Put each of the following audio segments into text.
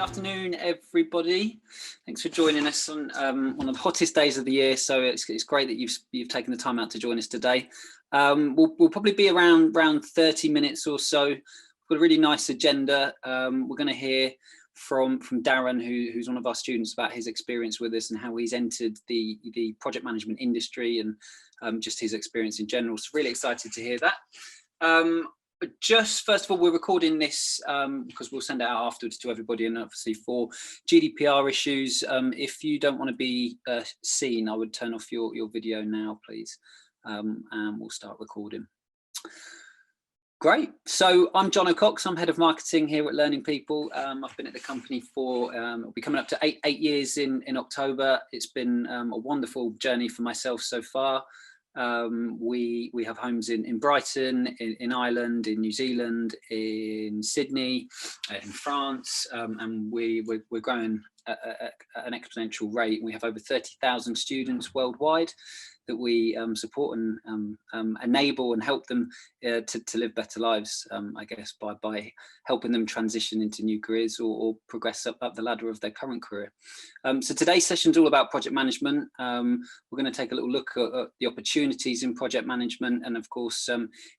afternoon, everybody. Thanks for joining us on one of the hottest days of the year. So it's great that you've taken the time out to join us today. We'll probably be around 30 minutes or so. We've got a really nice agenda. We're going to hear from Darren, who's one of our students, about his experience with us and how he's entered the project management industry and just his experience in general. So really excited to hear that. Just first of all, we're recording this because we'll send it out afterwards to everybody, and obviously for GDPR issues, if you don't want to be seen, I would turn off your video now, please, and we'll start recording. Great. So I'm John O'Cox. I'm head of marketing here at Learning People. I've been at the company for it'll be coming up to eight years in October. It's been a wonderful journey for myself so far. We have homes in Brighton, in Ireland, in New Zealand, in Sydney, in France, and we're growing at an exponential rate. We have over 30,000 students worldwide that we support and enable and help them to live better lives, I guess, by helping them transition into new careers or progress up the ladder of their current career. So today's session is all about project management. We're going to take a little look at the opportunities in project management, and of course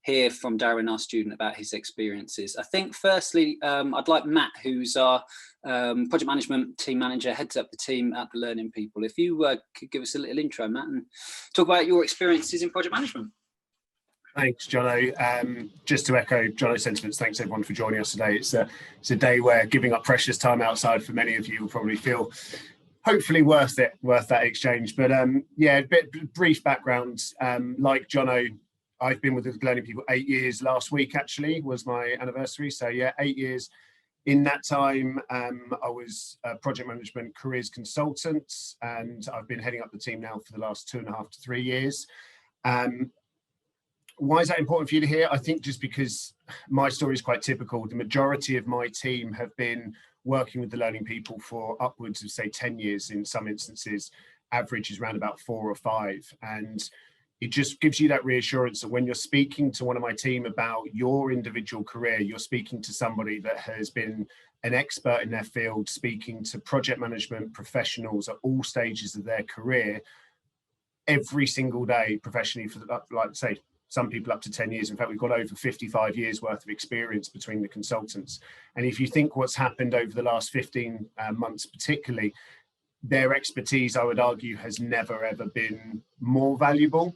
hear from Darren, our student, about his experiences. I think firstly I'd like Matt, who's our project management team manager, heads up the team at the Learning People. If you could give us a little intro, Matt, and talk about your experiences in project management. Thanks, Jono. Just to echo Jono's sentiments, thanks everyone for joining us today. It's a day where giving up precious time outside for many of you will probably feel hopefully worth that exchange. But yeah, brief background. Like Jono, I've been with the Learning People 8 years. Last week actually was my anniversary. So yeah, 8 years. In that time, I was a project management careers consultant, and I've been heading up the team now for the last 2.5 to 3 years. Why is that important for you to hear? I think just because my story is quite typical. The majority of my team have been working with the Learning People for upwards of, say, 10 years. In some instances, average is around about 4 or 5. And it just gives you that reassurance that when you're speaking to one of my team about your individual career, you're speaking to somebody that has been an expert in their field, speaking to project management professionals at all stages of their career every single day professionally for, like say, some people up to 10 years. In fact, we've got over 55 years worth of experience between the consultants. And if you think what's happened over the last 15 months particularly, their expertise, I would argue, has never ever been more valuable.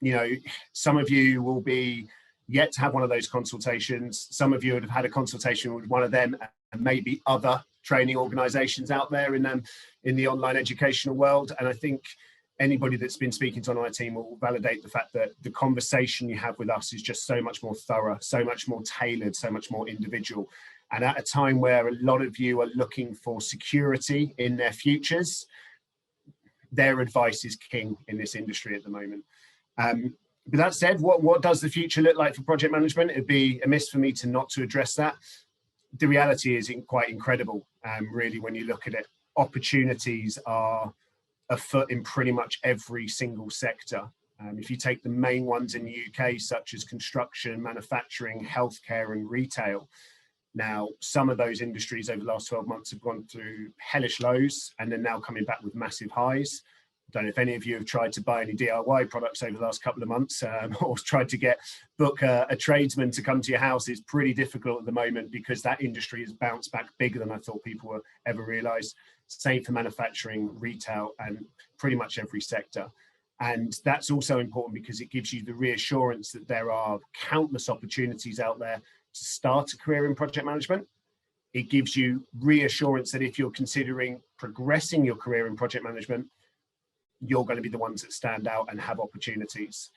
You know, some of you will be yet to have one of those consultations. Some of you would have had a consultation with one of them and maybe other training organizations out there in the online educational world. And I think anybody that's been speaking to one of my team will validate the fact that the conversation you have with us is just so much more thorough, so much more tailored, so much more individual. And at a time where a lot of you are looking for security in their futures, their advice is king in this industry at the moment. But that said, what does the future look like for project management? It'd be amiss for me to not to address that. The reality is quite incredible, really, when you look at it. Opportunities are afoot in pretty much every single sector. If you take the main ones in the UK, such as construction, manufacturing, healthcare and retail, now some of those industries over the last 12 months have gone through hellish lows and they're now coming back with massive highs. I don't know if any of you have tried to buy any DIY products over the last couple of months or tried to book a tradesman to come to your house. It's pretty difficult at the moment because that industry has bounced back bigger than I thought people would ever realize. Same for manufacturing, retail, and pretty much every sector. And that's also important because it gives you the reassurance that there are countless opportunities out there to start a career in project management. It gives you reassurance that if you're considering progressing your career in project management, you're going to be the ones that stand out and have opportunities.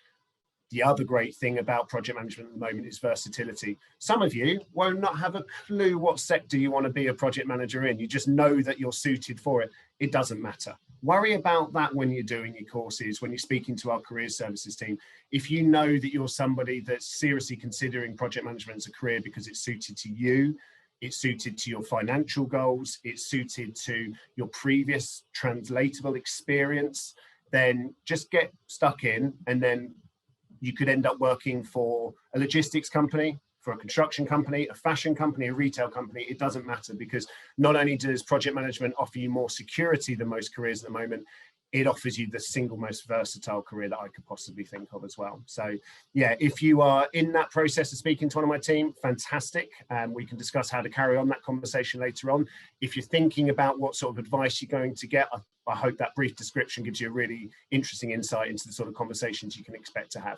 The other great thing about project management at the moment is versatility. Some of you will not have a clue what sector you want to be a project manager in. You just know that you're suited for it. It doesn't matter. Worry about that when you're doing your courses, when you're speaking to our career services team. If you know that you're somebody that's seriously considering project management as a career because it's suited to you, it's suited to your financial goals, it's suited to your previous translatable experience, then just get stuck in, and then you could end up working for a logistics company, for a construction company, a fashion company, a retail company, it doesn't matter, because not only does project management offer you more security than most careers at the moment, it offers you the single most versatile career that I could possibly think of as well. So yeah, if you are in that process of speaking to one of my team, fantastic. We can discuss how to carry on that conversation later on. If you're thinking about what sort of advice you're going to get, I hope that brief description gives you a really interesting insight into the sort of conversations you can expect to have.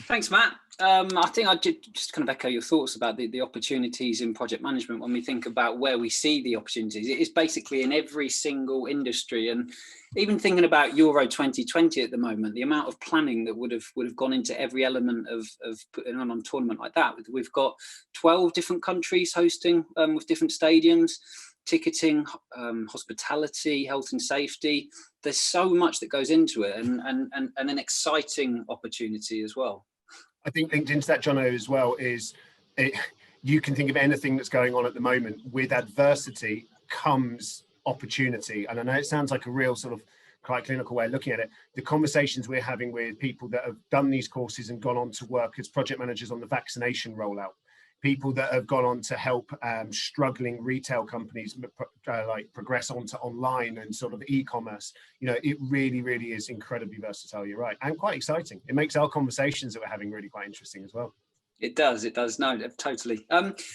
Thanks, Matt. I think I'd just kind of echo your thoughts about the opportunities in project management. When we think about where we see the opportunities, it is basically in every single industry. And even thinking about Euro 2020 at the moment, the amount of planning that would have gone into every element of putting on a tournament like that. We've got 12 different countries hosting with different stadiums, ticketing, hospitality, health and safety. There's so much that goes into it, and an exciting opportunity as well. I think linked into that, Jono, as well, is you can think of anything that's going on at the moment. With adversity comes opportunity. And I know it sounds like a real sort of quite clinical way of looking at it. The conversations we're having with people that have done these courses and gone on to work as project managers on the vaccination rollout, people that have gone on to help struggling retail companies like progress onto online and sort of e-commerce. You know, it really, really is incredibly versatile. You're right, and quite exciting. It makes our conversations that we're having really quite interesting as well. It does. No, totally.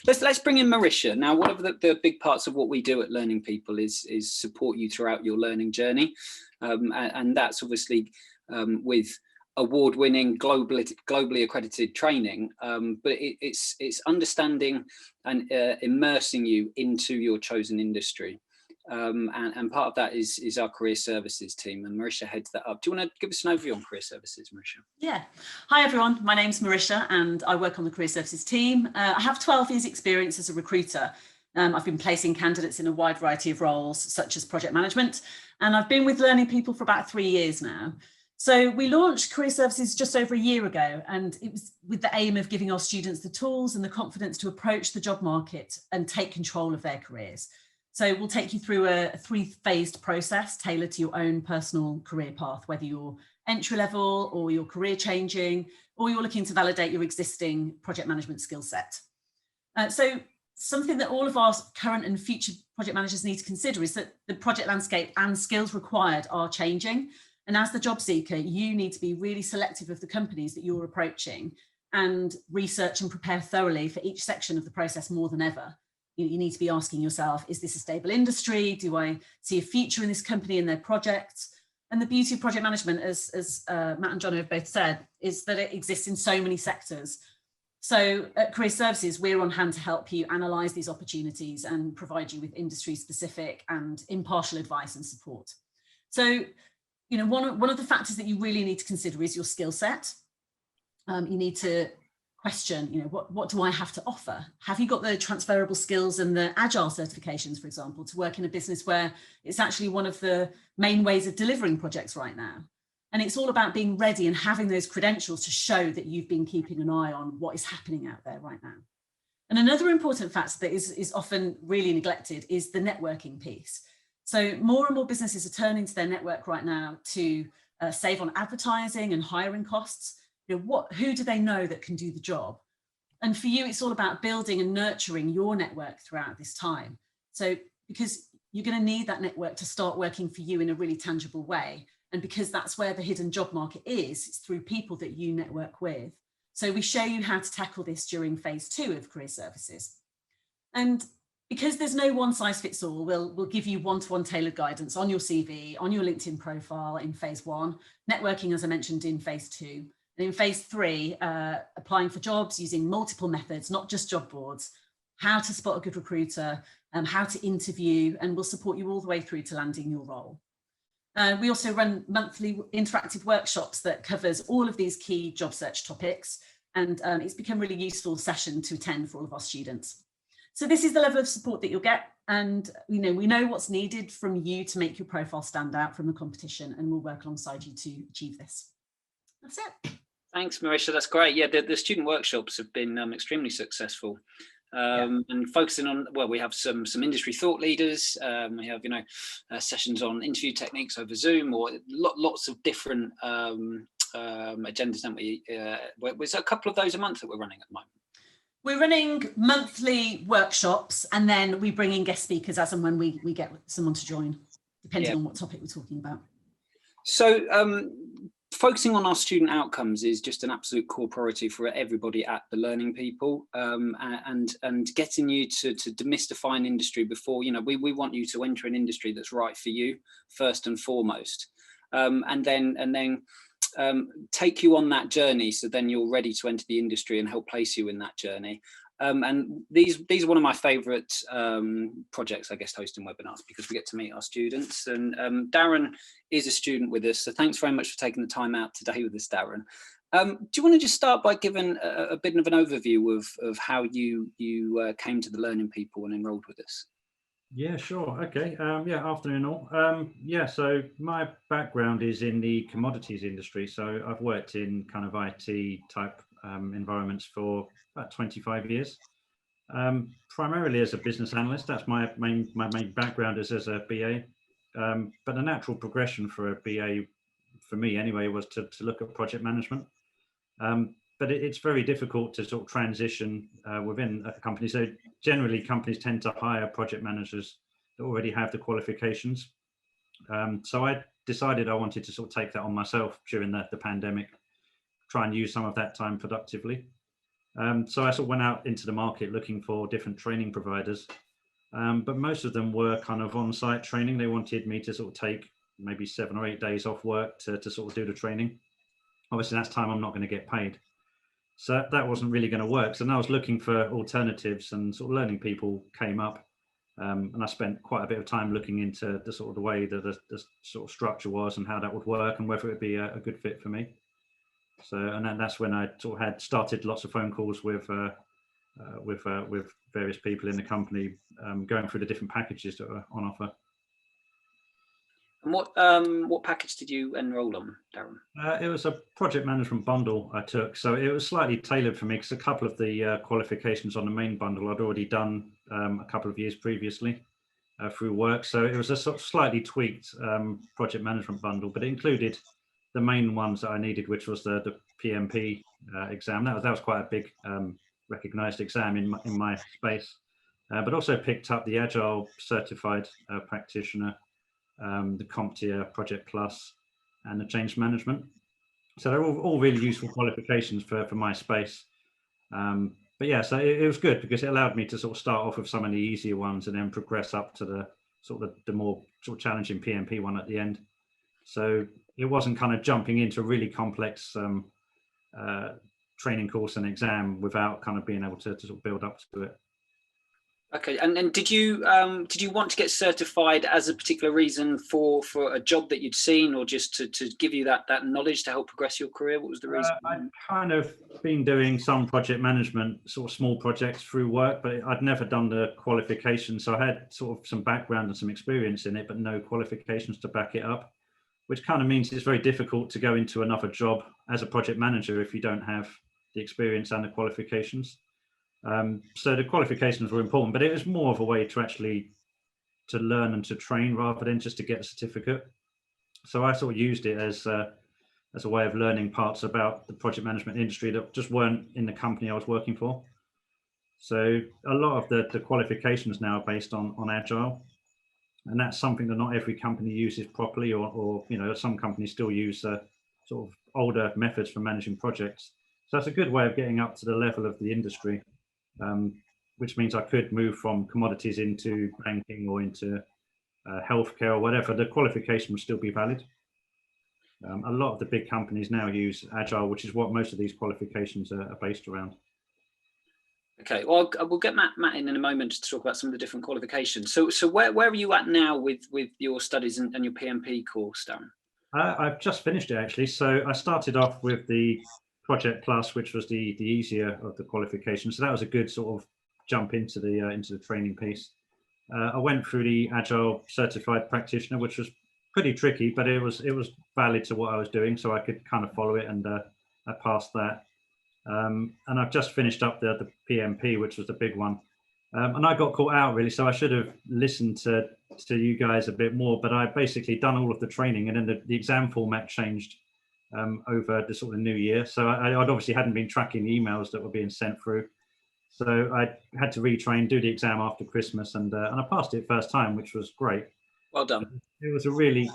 Let's bring in Marisha. Now, one of the big parts of what we do at Learning People is support you throughout your learning journey, and that's obviously with award-winning, globally accredited training, but it's understanding and immersing you into your chosen industry, and part of that is our career services team, and Marisha heads that up. Do you want to give us an overview on career services, Marisha? Yeah. Hi everyone, my name's Marisha and I work on the career services team. I have 12 years experience as a recruiter. I've been placing candidates in a wide variety of roles such as project management, and I've been with Learning People for about 3 years now. So we launched Career Services just over a year ago, and it was with the aim of giving our students the tools and the confidence to approach the job market and take control of their careers. So we'll take you through a 3-phased process tailored to your own personal career path, whether you're entry level or you're career changing, or you're looking to validate your existing project management skill set. So something that all of our current and future project managers need to consider is that the project landscape and skills required are changing. And as the job seeker, you need to be really selective of the companies that you're approaching and research and prepare thoroughly for each section of the process more than ever. You need to be asking yourself, is this a stable industry? Do I see a future in this company and their projects? And the beauty of project management, as Matt and John have both said, is that it exists in so many sectors. So at Career Services, we're on hand to help you analyse these opportunities and provide you with industry-specific and impartial advice and support. So, you know, one of the factors that you really need to consider is your skill set. You need to question, you know, what do I have to offer? Have you got the transferable skills and the agile certifications, for example, to work in a business where it's actually one of the main ways of delivering projects right now? And it's all about being ready and having those credentials to show that you've been keeping an eye on what is happening out there right now. And another important factor that is often really neglected is the networking piece. So more and more businesses are turning to their network right now to save on advertising and hiring costs. You know, who do they know that can do the job? And for you, it's all about building and nurturing your network throughout this time. So because you're going to need that network to start working for you in a really tangible way. And because that's where the hidden job market is, it's through people that you network with. So we show you how to tackle this during phase 2 of Career Services. And because there's no one size fits all, we'll give you one-to-one tailored guidance on your CV, on your LinkedIn profile in phase 1, networking, as I mentioned, in phase 2, and in phase 3, applying for jobs using multiple methods, not just job boards, how to spot a good recruiter, how to interview, and we'll support you all the way through to landing your role. We also run monthly interactive workshops that covers all of these key job search topics, and it's become a really useful session to attend for all of our students. So this is the level of support that you'll get, and we know what's needed from you to make your profile stand out from the competition, and we'll work alongside you to achieve this. That's it. Thanks, Marisha. That's great. Yeah, the student workshops have been extremely successful. And focusing on, well, we have some industry thought leaders. We have sessions on interview techniques over Zoom, or lots of different agendas, don't we? Was it a couple of those a month that we're running at the moment? We're running monthly workshops, and then we bring in guest speakers as and when we get someone to join, depending on what topic we're talking about. So focusing on our student outcomes is just an absolute core priority for everybody at the Learning People, and getting you to demystify an industry before, we want you to enter an industry that's right for you first and foremost, and then take you on that journey, so then you're ready to enter the industry and help place you in that journey. And these are one of my favourite projects, I guess, hosting webinars, because we get to meet our students. And Darren is a student with us, so thanks very much for taking the time out today with us, Darren. Do you want to just start by giving a bit of an overview of how you came to the Learning People and enrolled with us? Yeah, sure. Okay. Yeah, afternoon all. So my background is in the commodities industry. So I've worked in kind of IT type environments for about 25 years, primarily as a business analyst. That's my main background is as a BA. But a natural progression for a BA, for me anyway, was to look at project management. But it's very difficult to sort of transition within a company. So generally, companies tend to hire project managers that already have the qualifications. So I decided I wanted to sort of take that on myself during the pandemic, try and use some of that time productively. So I sort of went out into the market looking for different training providers, but most of them were kind of on-site training. They wanted me to sort of take maybe 7 or 8 days off work to sort of do the training. Obviously, that's time I'm not going to get paid. So that wasn't really going to work. So now I was looking for alternatives, and sort of Learning People came up. And I spent quite a bit of time looking into the sort of the way that the sort of structure was and how that would work and whether it would be a good fit for me. So, and then that's when I sort of had started lots of phone calls with various people in the company, going through the different packages that were on offer. And what package did you enroll on, Darren? It was a project management bundle I took, so it was slightly tailored for me because a couple of the qualifications on the main bundle I'd already done a couple of years previously through work. So it was a sort of slightly tweaked project management bundle, but it included the main ones that I needed, which was the PMP exam. That was quite a big recognised exam in my space, but also picked up the Agile Certified Practitioner, the CompTIA Project Plus, and the Change Management. So they're all really useful qualifications for my space. But yeah, so it was good because it allowed me to sort of start off with some of the easier ones and then progress up to the sort of the more sort of challenging PMP one at the end. So it wasn't kind of jumping into a really complex training course and exam without kind of being able to sort of build up to it. Okay, and did you want to get certified as a particular reason for a job that you'd seen, or just to give you that knowledge to help progress your career? What was the reason? I'd kind of been doing some project management, sort of small projects through work, but I'd never done the qualification. So I had sort of some background and some experience in it, but no qualifications to back it up, which kind of means it's very difficult to go into another job as a project manager if you don't have the experience and the qualifications. So the qualifications were important, but it was more of a way to actually to learn and to train rather than just to get a certificate. So I sort of used it as a way of learning parts about the project management industry that just weren't in the company I was working for. So a lot of the qualifications now are based on Agile, and that's something that not every company uses properly, or some companies still use sort of older methods for managing projects. So that's a good way of getting up to the level of the industry. Which means I could move from commodities into banking or into healthcare or whatever. The qualification would still be valid. A lot of the big companies now use Agile, which is what most of these qualifications are based around. Okay, well, we'll get Matt in a moment to talk about some of the different qualifications. So where are you at now with your studies and your PMP course, Darren? I've just finished it actually. So I started off with the Project Plus, which was the easier of the qualifications. So that was a good sort of jump into the training piece. I went through the Agile Certified Practitioner, which was pretty tricky, but it was valid to what I was doing, so I could kind of follow it, and I passed that. And I've just finished up the PMP, which was the big one. And I got caught out really, so I should have listened to you guys a bit more. But I basically done all of the training, and then the exam format changed over the sort of new year. So I'd obviously hadn't been tracking the emails that were being sent through. So I had to retrain, do the exam after Christmas, and I passed it first time, which was great. Well done. It was a really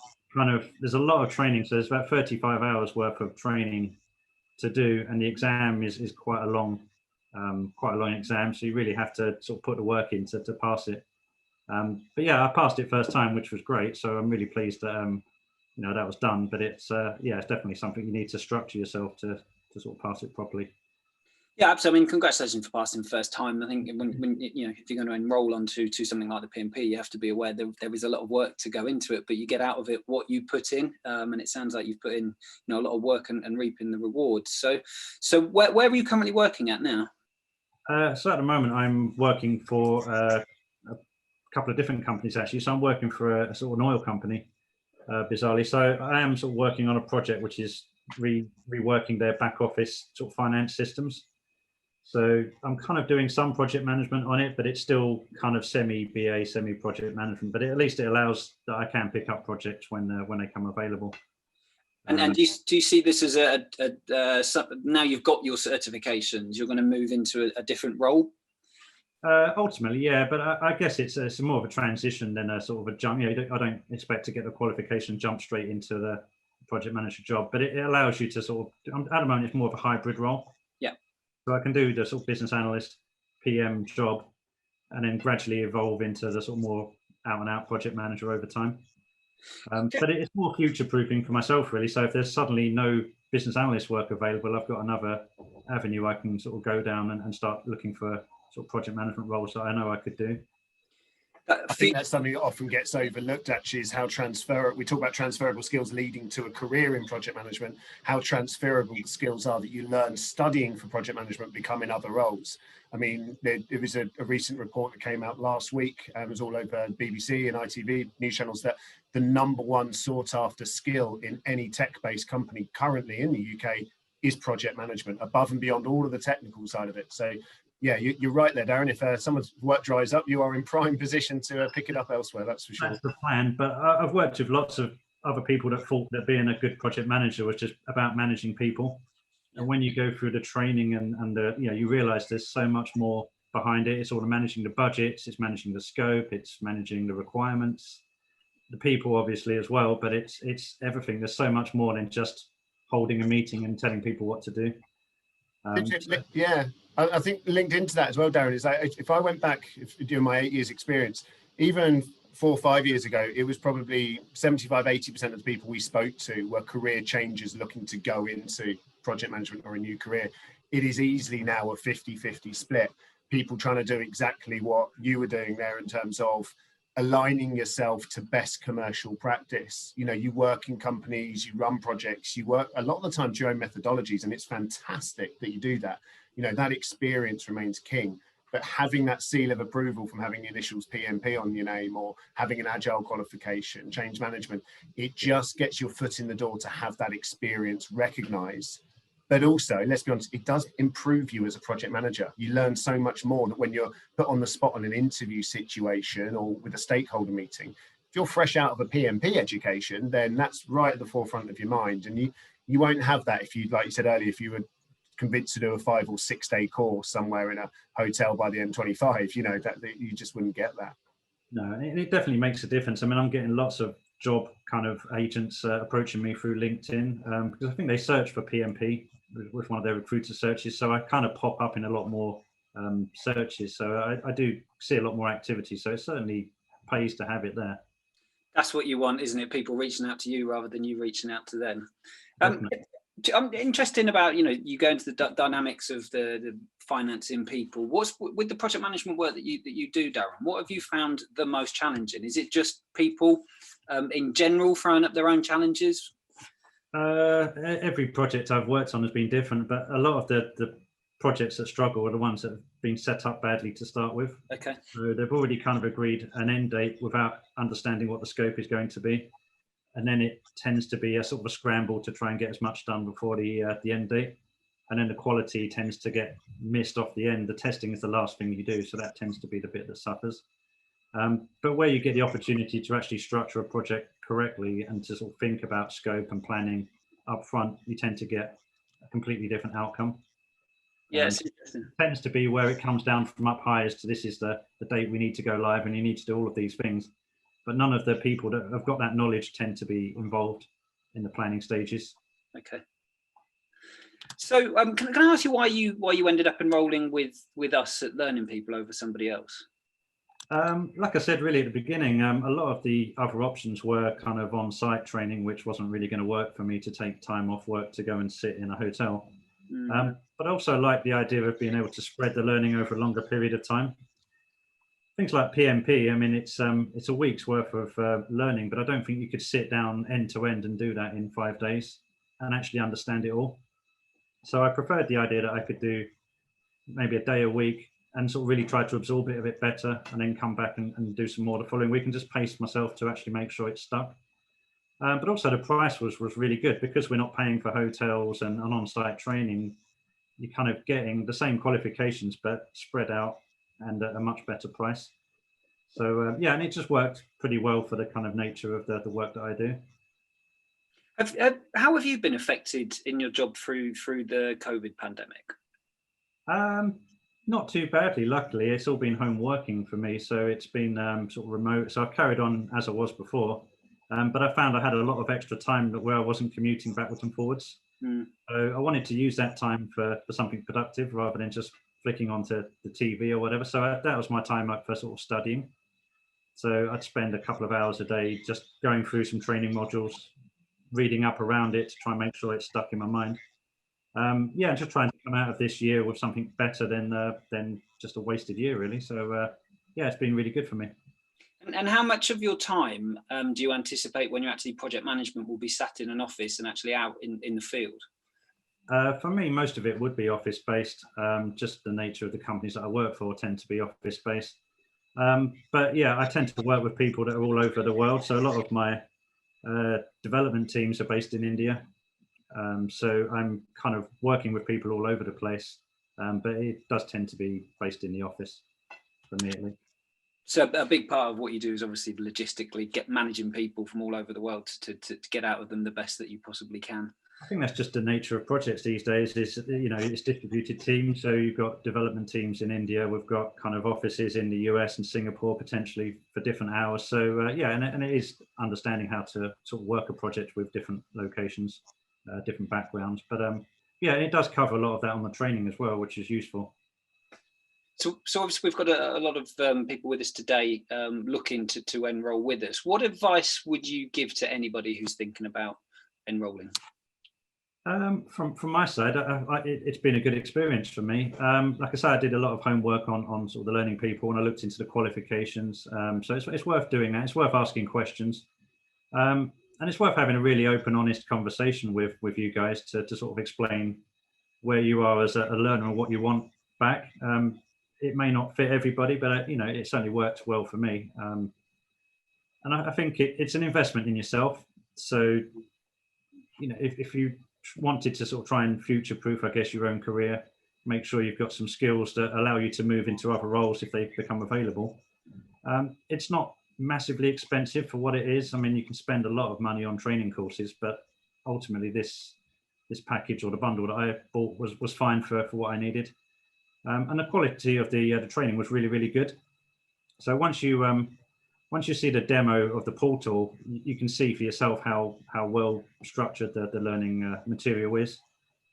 there's a lot of training. So there's about 35 hours worth of training to do, and the exam is quite a long exam. So you really have to sort of put the work in to pass it. But yeah, I passed it first time, which was great. So I'm really pleased that that was done. But it's it's definitely something you need to structure yourself to sort of pass it properly. Yeah, absolutely. I mean, congratulations for passing the first time. I think when if you're going to enroll onto something like the PMP, you have to be aware there is a lot of work to go into it, but you get out of it what you put in, and it sounds like you've put in a lot of work and reaping the rewards. So where are you currently working at now? So at the moment, I'm working for a couple of different companies actually. So I'm working for a sort of an oil company, bizarrely. So I am sort of working on a project which is reworking their back office sort of finance systems. So I'm kind of doing some project management on it, but it's still kind of semi-BA, semi-project management. But at least it allows that I can pick up projects when they come available. And do you see this as now you've got your certifications, you're going to move into a different role? Ultimately, yeah, but I guess it's more of a transition than a sort of a jump. I don't expect to get the qualification, jump straight into the project manager job, but it allows you to sort of, at the moment, it's more of a hybrid role. Yeah. So I can do the sort of business analyst, PM job, and then gradually evolve into the sort of more out and out project manager over time. But it's more future proofing for myself, really. So if there's suddenly no business analyst work available, I've got another avenue I can sort of go down and start looking for sort of project management roles that I know I could do. I think that's something that often gets overlooked, actually, is how we talk about transferable skills leading to a career in project management, how transferable the skills are that you learn studying for project management become in other roles. I mean, there was a recent report that came out last week, and it was all over BBC and ITV news channels, that the #1 sought after skill in any tech-based company currently in the UK is project management, above and beyond all of the technical side of it. So yeah, you're right there, Darren. If someone's work dries up, you are in prime position to pick it up elsewhere, that's for sure. That's the plan, but I've worked with lots of other people that thought that being a good project manager was just about managing people. And when you go through the training and the, you realize there's so much more behind it. It's all managing the budgets, it's managing the scope, it's managing the requirements, the people obviously as well, but it's everything. There's so much more than just holding a meeting and telling people what to do. Yeah, I think linked into that as well, Darren, is that if I went back during my 8 years experience, even 4 or 5 years ago, it was probably 75-80% of the people we spoke to were career changers looking to go into project management or a new career. It is easily now a 50-50 split. People trying to do exactly what you were doing there in terms of aligning yourself to best commercial practice. You work in companies, you run projects, you work a lot of the time to your own methodologies, and it's fantastic that you do that. That experience remains king. But having that seal of approval from having the initials PMP on your name, or having an agile qualification, change management, it just gets your foot in the door to have that experience recognized. But also, let's be honest, it does improve you as a project manager. You learn so much more that when you're put on the spot on an interview situation or with a stakeholder meeting. If you're fresh out of a PMP education, then that's right at the forefront of your mind. And you won't have that if you, like you said earlier, if you were convinced to do a 5 or 6 day course somewhere in a hotel by the M25, that you just wouldn't get that. No, it definitely makes a difference. I mean, I'm getting lots of job kind of agents approaching me through LinkedIn because I think they search for PMP with one of their recruiter searches. So I kind of pop up in a lot more searches. So I do see a lot more activity. So it certainly pays to have it there. That's what you want, isn't it? People reaching out to you rather than you reaching out to them. I'm interested about, you go into the dynamics of the financing people. What's with the project management work that you do, Darren? What have you found the most challenging? Is it just people in general throwing up their own challenges? Every project I've worked on has been different, but a lot of the projects that struggle are the ones that have been set up badly to start with. Okay. So they've already kind of agreed an end date without understanding what the scope is going to be. And then it tends to be a sort of a scramble to try and get as much done before the end date. And then the quality tends to get missed off the end. The testing is the last thing you do, so that tends to be the bit that suffers. But where you get the opportunity to actually structure a project correctly and to sort of think about scope and planning, up front, you tend to get a completely different outcome. Yes, tends to be where it comes down from up high as to this is the date we need to go live and you need to do all of these things. But none of the people that have got that knowledge tend to be involved in the planning stages. Okay. So can I ask you why you ended up enrolling with us at Learning People over somebody else? Like I said, really at the beginning, a lot of the other options were kind of on-site training, which wasn't really going to work for me to take time off work to go and sit in a hotel. But I also like the idea of being able to spread the learning over a longer period of time. Things like PMP, I mean, it's a week's worth of learning, but I don't think you could sit down end to end and do that in 5 days and actually understand it all. So I preferred the idea that I could do maybe a day a week and sort of really try to absorb it a bit better and then come back and do some more the following week and just pace myself to actually make sure it's stuck. But also the price was really good because we're not paying for hotels and on-site training. You're kind of getting the same qualifications, but spread out and at a much better price. So yeah, and it just worked pretty well for the kind of nature of the work that I do. How have you been affected in your job through the COVID pandemic? Not too badly, luckily. It's all been home working for me, so it's been sort of remote. So I've carried on as I was before, but I found I had a lot of extra time where I wasn't commuting backwards and forwards. So I wanted to use that time for something productive rather than just flicking onto the TV or whatever. So that was my time up for sort of studying. So I'd spend a couple of hours a day just going through some training modules, reading up around it to try and make sure it's stuck in my mind. Yeah, just trying to come out of this year with something better than just a wasted year, really. So yeah, it's been really good for me. And how much of your time do you anticipate when you're actually project management will be sat in an office and actually out in the field? For me, most of it would be office-based. Just the nature of the companies that I work for tend to be office-based. But yeah, I tend to work with people that are all over the world. So a lot of my development teams are based in India. So I'm kind of working with people all over the place, but it does tend to be based in the office for me at least. So a big part of what you do is obviously logistically managing people from all over the world to get out of them the best that you possibly can. I think that's just the nature of projects these days is, you know, it's distributed teams. So you've got development teams in India, we've got kind of offices in the US and Singapore potentially for different hours. So yeah, and it is understanding how to sort of work a project with different locations, different backgrounds. But yeah, it does cover a lot of that on the training as well, which is useful. So obviously we've got a lot of people with us today looking to enroll with us. What advice would you give to anybody who's thinking about enrolling? From my side, it's been a good experience for me. Like I said, I did a lot of homework on sort of the Learning People, and I looked into the qualifications. So it's worth doing that. It's worth asking questions, and it's worth having a really open, honest conversation with you guys to sort of explain where you are as a learner and what you want back. It may not fit everybody, but you know, it certainly worked well for me. And I think it's an investment in yourself. So you know, if you wanted to sort of try and future-proof, I guess, your own career, make sure you've got some skills that allow you to move into other roles if they become available. It's not massively expensive for what it is. I mean, you can spend a lot of money on training courses, but ultimately this package or the bundle that I bought was fine for what I needed. And the quality of the training was really, really good. So once you see the demo of the portal, you can see for yourself how well structured the learning material is.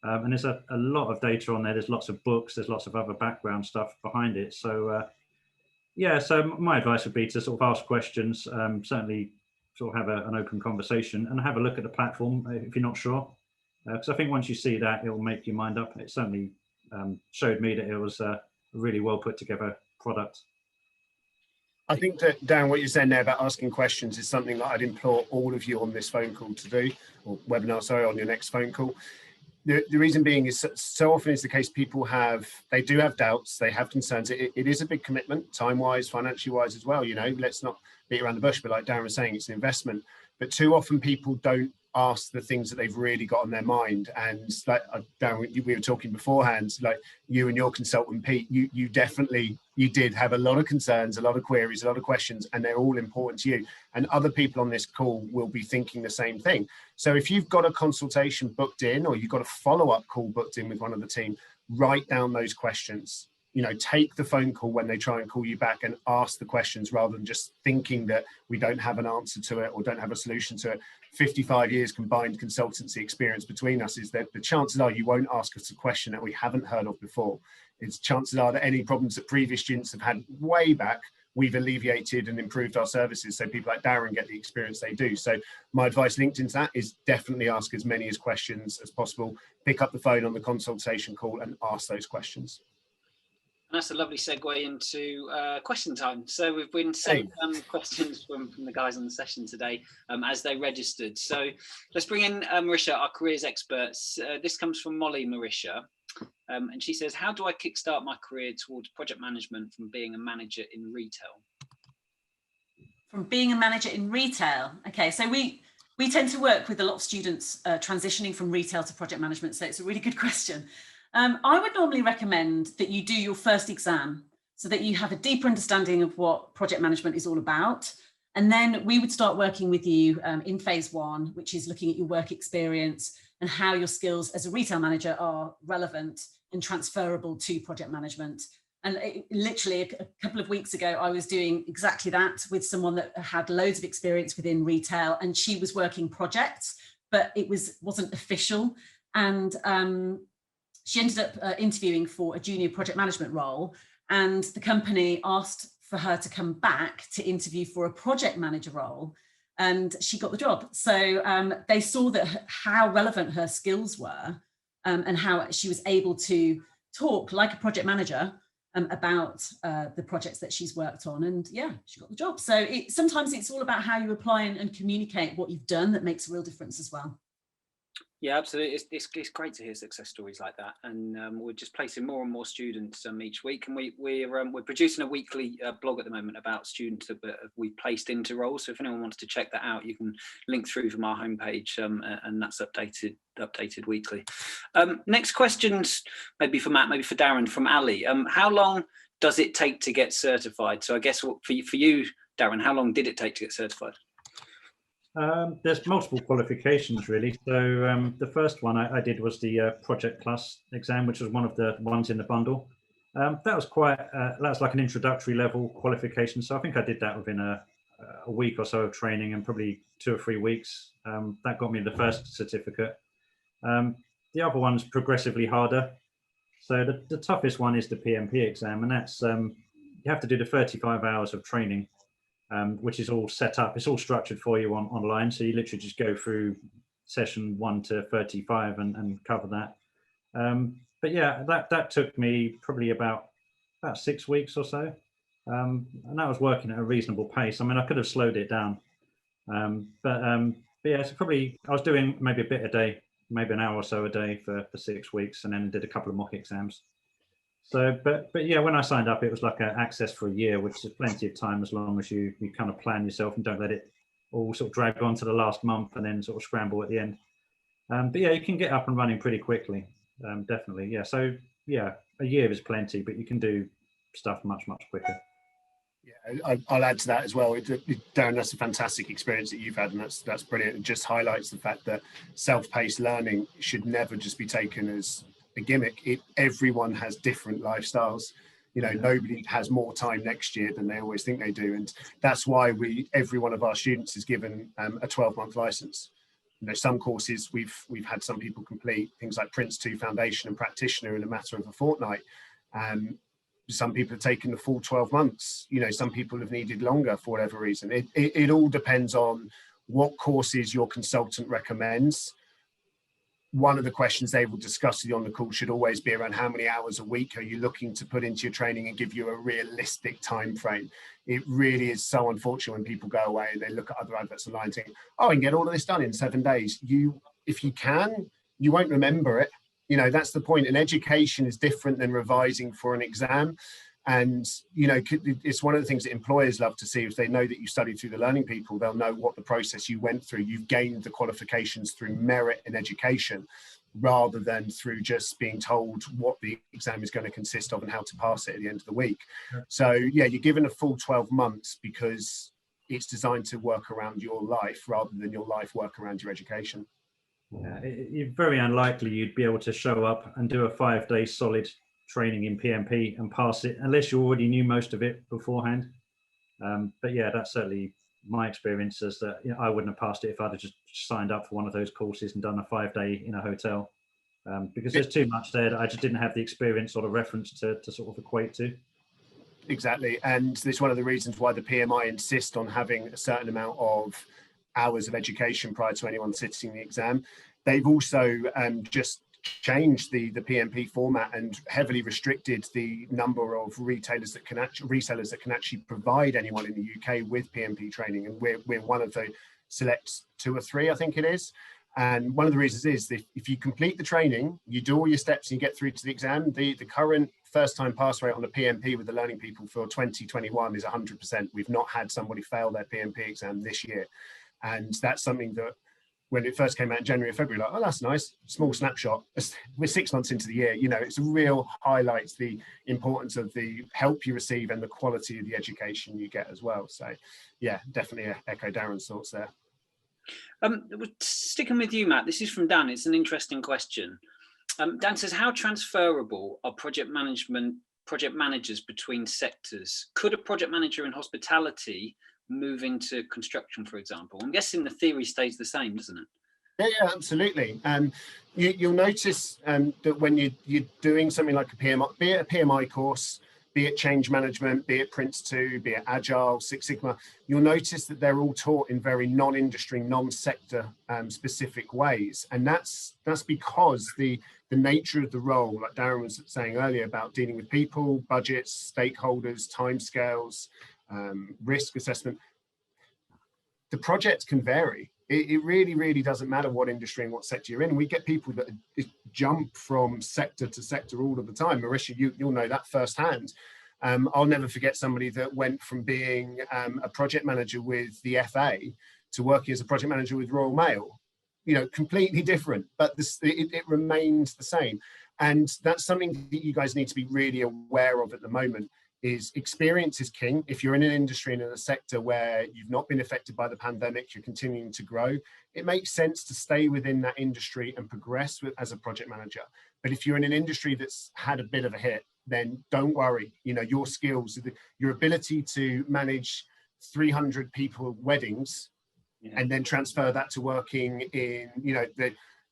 And there's a lot of data on there. There's lots of books. There's lots of other background stuff behind it. So yeah, so my advice would be to sort of ask questions, certainly sort of have an open conversation and have a look at the platform if you're not sure. Because I think once you see that, it will make your mind up. It certainly showed me that it was a really well put together product. I think that, Darren, what you're saying there about asking questions is something that I'd implore all of you on this phone call to do, or webinar, sorry, on your next phone call. The reason being is so often is the case, people they do have doubts, they have concerns. It is a big commitment, time-wise, financially-wise as well. You know, let's not beat around the bush, but like Darren was saying, it's an investment. But too often people don't ask the things that they've really got on their mind. And like Darren, we were talking beforehand, like you and your consultant Pete, you definitely You did have a lot of concerns, a lot of queries, a lot of questions, and they're all important to you. And other people on this call will be thinking the same thing. So if you've got a consultation booked in, or you've got a follow-up call booked in with one of the team, write down those questions. You know, take the phone call when they try and call you back and ask the questions, rather than just thinking that we don't have an answer to it or don't have a solution to it. 55 years combined consultancy experience between us is that the chances are you won't ask us a question that we haven't heard of before. It's chances are that any problems that previous students have had way back, we've alleviated and improved our services, so people like Darren get the experience they do. So my advice linked into that is definitely ask as many questions as possible. Pick up the phone on the consultation call and ask those questions. And that's a lovely segue into question time. So we've been sent questions from the guys on the session today as they registered. So let's bring in Marisha, our careers experts. This comes from Molly Marisha. And she says, how do I kickstart my career towards project management from being a manager in retail? From being a manager in retail. Okay, so we tend to work with a lot of students transitioning from retail to project management. So it's a really good question. I would normally recommend that you do your first exam so that you have a deeper understanding of what project management is all about. And then we would start working with you in phase 1, which is looking at your work experience and how your skills as a retail manager are relevant and transferable to project management. And literally a couple of weeks ago, I was doing exactly that with someone that had loads of experience within retail, and she was working projects, but it wasn't official. And she ended up interviewing for a junior project management role, and the company asked for her to come back to interview for a project manager role, and she got the job. So they saw that how relevant her skills were, and how she was able to talk like a project manager about the projects that she's worked on, and yeah, she got the job. So sometimes it's all about how you apply and communicate what you've done that makes a real difference as well. Yeah, absolutely. It's great to hear success stories like that, and we're just placing more and more students each week, and we're producing a weekly blog at the moment about students that we've placed into roles. So if anyone wants to check that out, you can link through from our homepage, and that's updated weekly. Next questions, maybe for Matt, maybe for Darren, from Ali. How long does it take to get certified? So I guess for you, Darren, how long did it take to get certified? There's multiple qualifications really. So the first one I did was the Project Plus exam, which was one of the ones in the bundle. That was like an introductory level qualification. So I think I did that within a week or so of training, and probably 2 or 3 weeks. That got me the first certificate. The other one's progressively harder. So the toughest one is the PMP exam, and that's you have to do the 35 hours of training. Which is all set up. It's all structured for you online. So you literally just go through session 1 to 35 and cover that. But yeah, that took me probably about 6 weeks or so. And that was working at a reasonable pace. I mean, I could have slowed it down. But yeah, so probably I was doing maybe a bit a day, maybe an hour or so a day for 6 weeks, and then did a couple of mock exams. So, but yeah, when I signed up, it was like an access for a year, which is plenty of time as long as you kind of plan yourself and don't let it all sort of drag on to the last month and then sort of scramble at the end. But yeah, you can get up and running pretty quickly, definitely. Yeah, so yeah, a year is plenty, but you can do stuff much quicker. Yeah, I'll add to that as well. Darren, that's a fantastic experience that you've had, and that's brilliant. It just highlights the fact that self-paced learning should never just be taken as a gimmick. Everyone has different lifestyles. You know, nobody has more time next year than they always think they do, and that's why every one of our students is given a 12-month license. You know, some courses we've had some people complete things like Prince 2 Foundation and Practitioner in a matter of a fortnight. Some people have taken the full 12 months. You know, some people have needed longer for whatever reason. It all depends on what courses your consultant recommends. One of the questions they will discuss with you on the call should always be around how many hours a week are you looking to put into your training, and give you a realistic time frame. It really is so unfortunate when people go away and they look at other adverts online saying, oh, I can get all of this done in 7 days. If you can, you won't remember it. You know, that's the point. And education is different than revising for an exam. And, you know, it's one of the things that employers love to see. If they know that you studied through the learning people, they'll know what the process you went through. You've gained the qualifications through merit and education. rather than through just being told what the exam is going to consist of and how to pass it at the end of the week. So yeah, you're given a full 12 months because it's designed to work around your life rather than your life work around your education. Yeah, you're very unlikely you'd be able to show up and do a 5-day solid training in PMP and pass it unless you already knew most of it beforehand. But yeah, that's certainly my experience, is that I wouldn't have passed it if I'd have just signed up for one of those courses and done a 5-day in a hotel, because there's too much there that I just didn't have the experience or the reference to sort of equate to. Exactly, and this is one of the reasons why the PMI insist on having a certain amount of hours of education prior to anyone sitting the exam. They've also just changed the PMP format and heavily restricted the number of resellers that can actually provide anyone in the UK with PMP training, and we're one of the select 2 or 3, I think it is. And one of the reasons is that if you complete the training, you do all your steps and you get through to the exam, the current first-time pass rate on the PMP with the learning people for 2021 is 100%. We've not had somebody fail their PMP exam this year. And that's something that when it first came out in January or February, like, oh, that's nice, small snapshot. We're 6 months into the year, it's a real highlights the importance of the help you receive and the quality of the education you get as well. So yeah, definitely echo Darren's thoughts there. Sticking with you, Matt, this is from Dan. It's an interesting question. Dan says, how transferable are project managers between sectors? Could a project manager in hospitality move into construction, for example? I'm guessing the theory stays the same, doesn't it? Yeah, absolutely. You'll notice that when you're doing something like a PMI, be it a PMI course, be it change management, be it Prince 2, be it Agile, Six Sigma, you'll notice that they're all taught in very non-industry, non-sector specific ways. And that's because the nature of the role, like Darren was saying earlier, about dealing with people, budgets, stakeholders, timescales, risk assessment, the projects can vary. It really, really doesn't matter what industry and what sector you're in. And we get people that jump from sector to sector all of the time. Marisha, you'll know that firsthand. I'll never forget somebody that went from being a project manager with the FA to working as a project manager with Royal Mail. Completely different, but it remains the same. And that's something that you guys need to be really aware of at the moment. Is experience is king. If you're in an industry and in a sector where you've not been affected by the pandemic, you're continuing to grow, it makes sense to stay within that industry and progress as a project manager. But if you're in an industry that's had a bit of a hit, then don't worry. Your skills, your ability to manage 300 people weddings, and then transfer that to working in,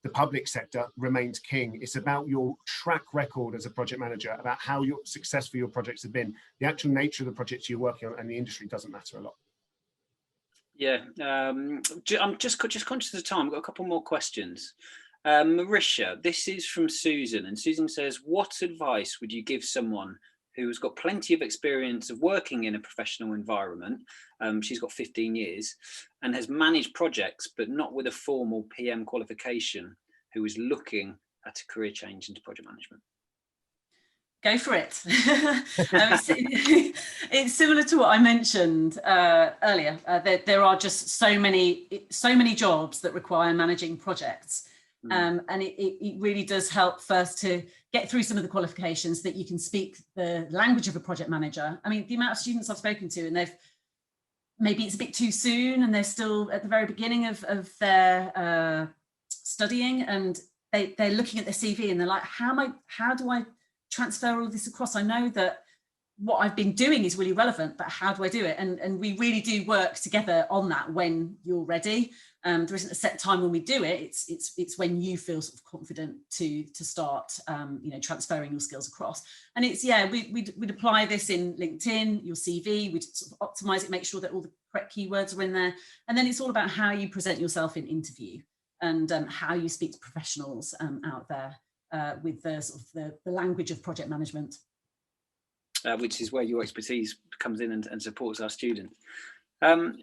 the public sector remains king. It's about your track record as a project manager, about how successful your projects have been. The actual nature of the projects you're working on and the industry doesn't matter a lot. Yeah, I'm just conscious of the time. I've got a couple more questions. Marisha, this is from Susan, and Susan says, what advice would you give someone who's got plenty of experience of working in a professional environment? She's got 15 years and has managed projects, but not with a formal PM qualification, who is looking at a career change into project management. Go for it. It's similar to what I mentioned earlier. There are just so many jobs that require managing projects. And it really does help first to get through some of the qualifications that you can speak the language of a project manager. I mean, the amount of students I've spoken to, and maybe it's a bit too soon and they're still at the very beginning of their studying, and they're looking at their CV and they're like, how do I transfer all of this across? I know that what I've been doing is really relevant, but how do I do it? And we really do work together on that when you're ready. There isn't a set time when we do it. It's when you feel sort of confident to start, transferring your skills across. And we'd apply this in LinkedIn, your CV. We'd sort of optimize it, make sure that all the correct keywords are in there. And then it's all about how you present yourself in interview and how you speak to professionals out there with the sort of the language of project management. Which is where your expertise comes in and supports our students.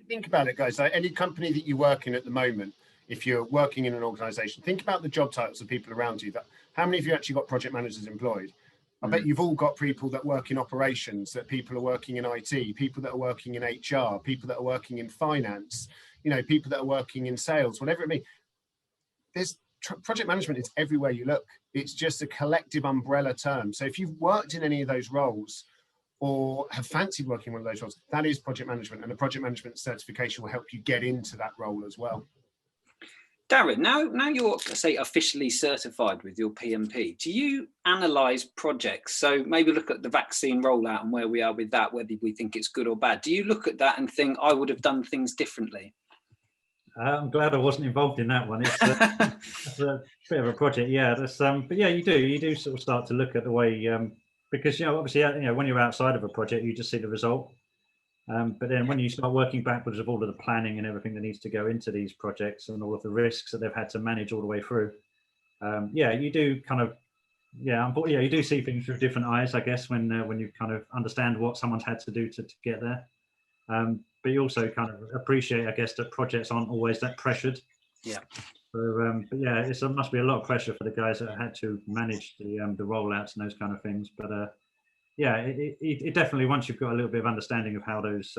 Think about it, guys. Like any company that you work in at the moment, if you're working in an organization, think about the job titles of people around you. How many of you actually got project managers employed? I bet you've all got people that work in operations, that people are working in IT, people that are working in HR, people that are working in finance, people that are working in sales, whatever it may be. project management is everywhere you look. It's just a collective umbrella term. So if you've worked in any of those roles or have fancied working one of those roles, that is project management, and a project management certification will help you get into that role as well. Darren, now you're, say, officially certified with your PMP, do you analyse projects? So maybe look at the vaccine rollout and where we are with that, whether we think it's good or bad. Do you look at that and think, I would have done things differently? I'm glad I wasn't involved in that one. It's a bit of a project, yeah. But yeah, you do sort of start to look at the way, because obviously, when you're outside of a project, you just see the result. But then when you start working backwards of all of the planning and everything that needs to go into these projects and all of the risks that they've had to manage all the way through, you do kind of, you do see things through different eyes, I guess, when you kind of understand what someone's had to do to get there. But you also kind of appreciate, I guess, that projects aren't always that pressured. Yeah. So, but yeah, it must be a lot of pressure for the guys that had to manage the rollouts and those kind of things. But yeah, it definitely, once you've got a little bit of understanding of how those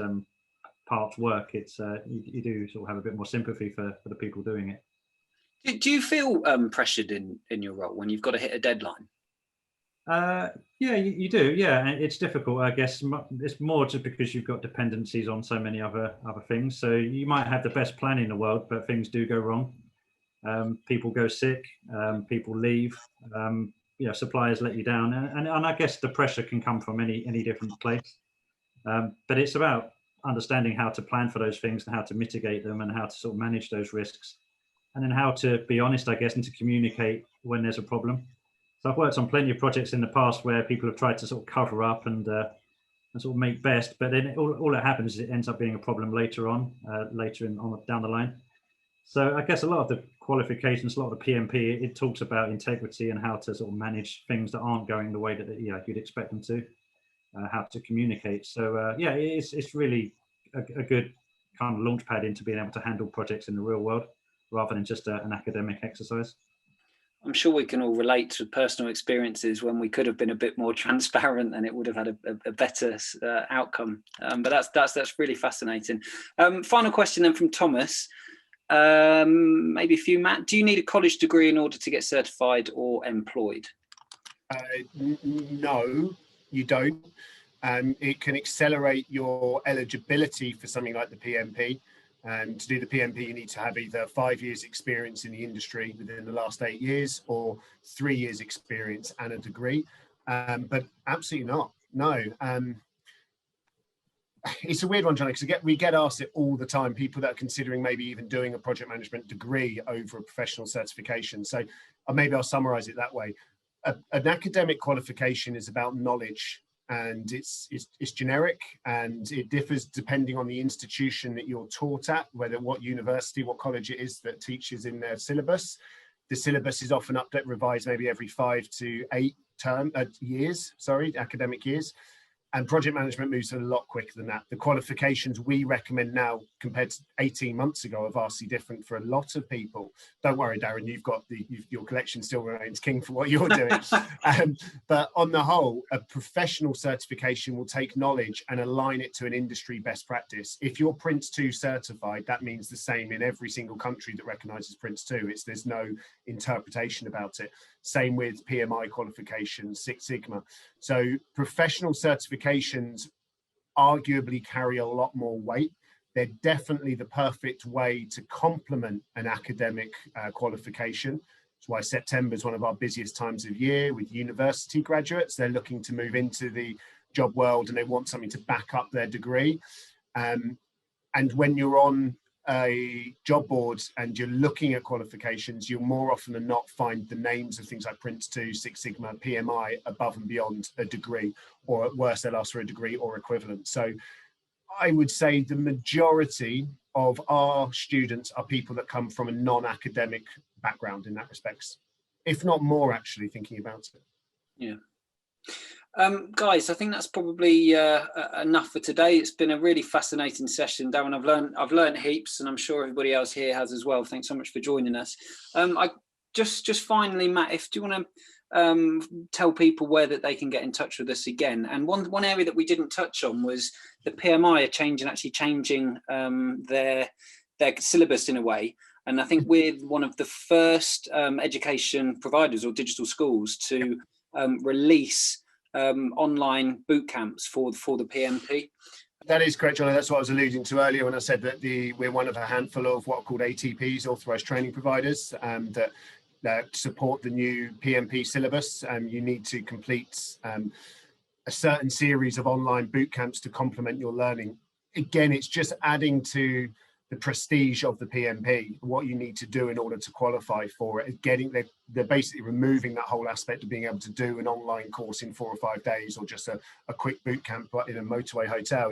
parts work, it's you do sort of have a bit more sympathy for the people doing it. Do you feel pressured in your role when you've got to hit a deadline? Yeah, you do. Yeah, and it's difficult, I guess. It's more just because you've got dependencies on so many other things. So you might have the best plan in the world, but things do go wrong. People go sick, people leave, suppliers let you down, and I guess the pressure can come from any different place. But it's about understanding how to plan for those things and how to mitigate them and how to sort of manage those risks, and then how to be honest, I guess, and to communicate when there's a problem. So I've worked on plenty of projects in the past where people have tried to sort of cover up and sort of make best, but then all that happens is it ends up being a problem later on, down the line. So I guess a lot of the qualifications, a lot of the PMP, it talks about integrity and how to sort of manage things that aren't going the way that you'd expect them to, how to communicate. So yeah, it's really a good kind of launch pad into being able to handle projects in the real world rather than just an academic exercise. I'm sure we can all relate to personal experiences when we could have been a bit more transparent and it would have had a better outcome. But that's really fascinating. Final question then from Thomas. Maybe for you, Matt. Do you need a college degree in order to get certified or employed? No, you don't. It can accelerate your eligibility for something like the PMP. And to do the PMP, you need to have either 5 years experience in the industry within the last 8 years or 3 years experience and a degree. But absolutely not. No. It's a weird one, Johnny, because we get asked it all the time, people that are considering maybe even doing a project management degree over a professional certification. So maybe I'll summarize it that way. An academic qualification is about knowledge, and it's generic, and it differs depending on the institution that you're taught at, what university, what college it is that teaches in their syllabus. The syllabus is often revised maybe every 5 to 8 academic years. And project management moves a lot quicker than that. The qualifications we recommend now compared to 18 months ago are vastly different for a lot of people. Don't worry, Darren, your collection still remains king for what you're doing. But on the whole, a professional certification will take knowledge and align it to an industry best practice. If you're Prince 2 certified, that means the same in every single country that recognises Prince 2. There's no interpretation about it. Same with PMI qualifications, Six Sigma. So professional certifications arguably carry a lot more weight. They're definitely the perfect way to complement an academic qualification. That's why September is one of our busiest times of year with university graduates. They're looking to move into the job world and they want something to back up their degree. And when you're on a job board and you're looking at qualifications, you'll more often than not find the names of things like Prince 2, Six Sigma, PMI above and beyond a degree, or at worst they'll ask for a degree or equivalent. So I would say the majority of our students are people that come from a non-academic background in that respect, if not more, actually, thinking about it. Yeah. Guys, I think that's probably enough for today. It's been a really fascinating session, Darren. I've learned heaps, and I'm sure everybody else here has as well. Thanks so much for joining us. I just finally, Matt, do you want to tell people where that they can get in touch with us again? And one area that we didn't touch on was the PMI are changing their syllabus in a way. And I think we're one of the first education providers or digital schools to release online boot camps for the PMP. That is correct, Johnny. That's what I was alluding to earlier when I said that we're one of a handful of what are called ATPs, authorised training providers, that support the new PMP syllabus. You need to complete a certain series of online boot camps to complement your learning. Again, it's just adding to the prestige of the PMP, what you need to do in order to qualify for it. They're basically removing that whole aspect of being able to do an online course in 4 or 5 days, or just a quick boot camp in a motorway hotel,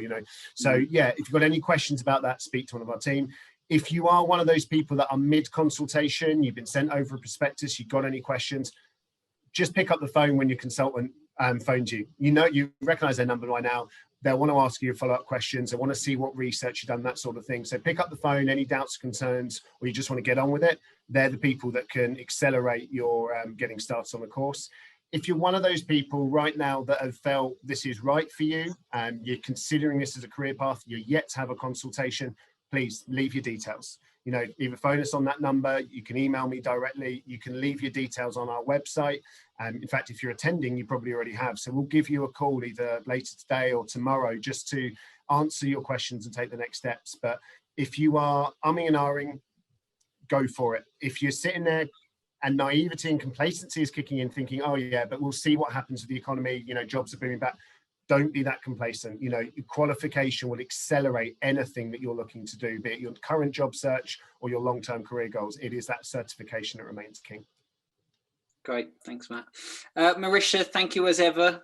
So yeah, if you've got any questions about that, speak to one of our team. If you are one of those people that are mid-consultation, you've been sent over a prospectus, you've got any questions, just pick up the phone when your consultant phones you. You recognize their number by now. They'll want to ask you follow-up questions. They want to see what research you've done, that sort of thing. So pick up the phone, any doubts, concerns, or you just want to get on with it. They're the people that can accelerate your getting started on the course. If you're one of those people right now that have felt this is right for you and you're considering this as a career path, you're yet to have a consultation, please leave your details. Either phone us on that number, you can email me directly, you can leave your details on our website. In fact, if you're attending, you probably already have. So we'll give you a call either later today or tomorrow just to answer your questions and take the next steps. But if you are umming and ahhing, go for it. If you're sitting there and naivety and complacency is kicking in, thinking, oh yeah, but we'll see what happens with the economy, jobs are booming back. Don't be that complacent. Your qualification will accelerate anything that you're looking to do, be it your current job search or your long-term career goals. It is that certification that remains king. Great, thanks, Matt. Marisha, thank you as ever.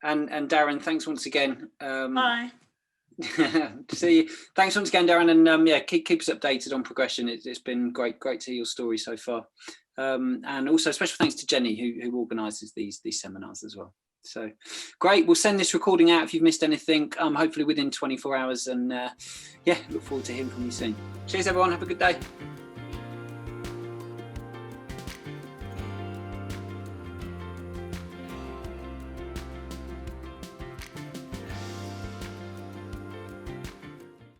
And Darren, thanks once again. Bye. See you. Thanks once again, Darren, and keep us updated on progression. It's been great to hear your story so far. And also special thanks to Jenny who organises these seminars as well. So great, we'll send this recording out if you've missed anything, hopefully within 24 hours, and look forward to hearing from you soon. Cheers everyone, have a good day.